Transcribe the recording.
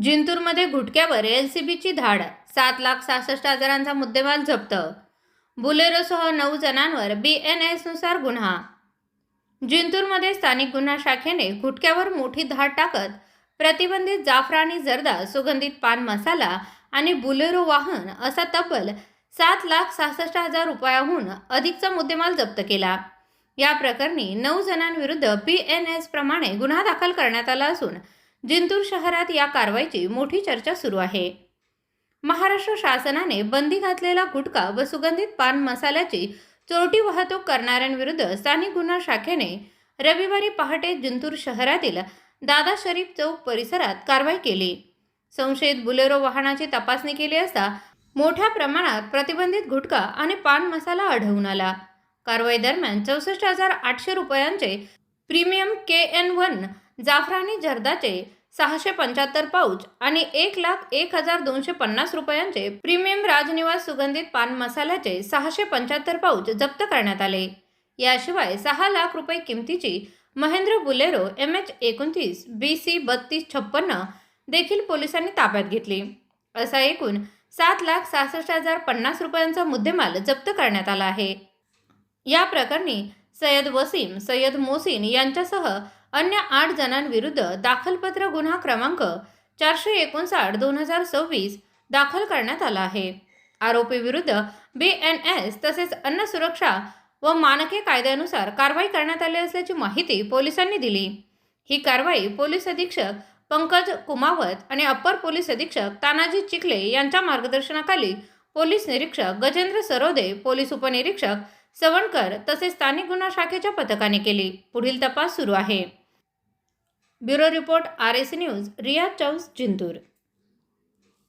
जिंतूरमध्ये गुटख्यावर एलसीबीची धाड, 7,66,000चा मुद्देमाल जप्त. बुलेरोसह 9 जणांवर बीएनएसनुसार गुन्हा. जिंतूरमध्ये स्थानिक गुन्हा शाखेने गुटख्यावर मोठी धाड टाकत प्रतिबंधित जाफरानी जर्दा, सुगंधित पान मसाला आणि बुलेरो वाहन असा तब्बल 7,66,000 रुपयाहून अधिकचा मुद्देमाल जप्त केला. या प्रकरणी 9 जणांविरुद्ध बीएनएस प्रमाणे गुन्हा दाखल करण्यात आला असून जिंतूर शहरात या कारवाईची मोठी चर्चा सुरू आहे. महाराष्ट्र शासनाने बंदी घातलेला गुटखा व सुगंधित पान मसाल्याची चोरटी वाहतूक करणाऱ्यांविरुद्ध स्थानिक गुन्हा शाखेने रविवारी पहाटे जिंतूर शहरातील दादा शरीफ चौक परिसरात कारवाई केली. संशयित बुलेरो वाहनाची तपासणी केली असता मोठ्या प्रमाणात प्रतिबंधित गुटखा आणि पान मसाला आढळून आला. कारवाई दरम्यान 64,800 रुपयांचे प्रीमियम KN1 जाफरानी जर्दाचे 675 पाऊच आणि 1,01,250 रुपयांचे प्रीमियम राजनिवास सुगंधित पान मसाल्याचे 675 पाऊच जप्त करण्यात आले. याशिवाय 6 लाख रुपये किमतीची महेंद्र बुलेरो MH29 BC 3256 देखील पोलिसांनी ताब्यात घेतली. असा एकूण 7,66,050 रुपयांचा मुद्देमाल जप्त करण्यात आला आहे. या प्रकरणी सय्यद वसीम, सय्यद मोसीन यांच्यासह अन्य 8 जणांविरुद्ध दाखलपत्र गुन्हा क्रमांक 459/2026 दाखल करण्यात आला आहे. आरोपी विरुद्ध BNS तसेच अन्न सुरक्षा व मानके कायद्यानुसार कारवाई करण्यात आली असल्याची माहिती पोलिसांनी दिली. ही कारवाई पोलीस अधीक्षक पंकज कुमावत आणि अप्पर पोलीस अधीक्षक तानाजी चिखले यांच्या मार्गदर्शनाखाली पोलीस निरीक्षक गजेंद्र सरोदे, पोलीस उपनिरीक्षक सवणकर तसेच स्थानिक गुन्हा शाखेच्या पथकाने केली. पुढील तपास सुरू आहे. ब्युरो रिपोर्ट RAC न्यूज, रियाज चौस, जिंतूर.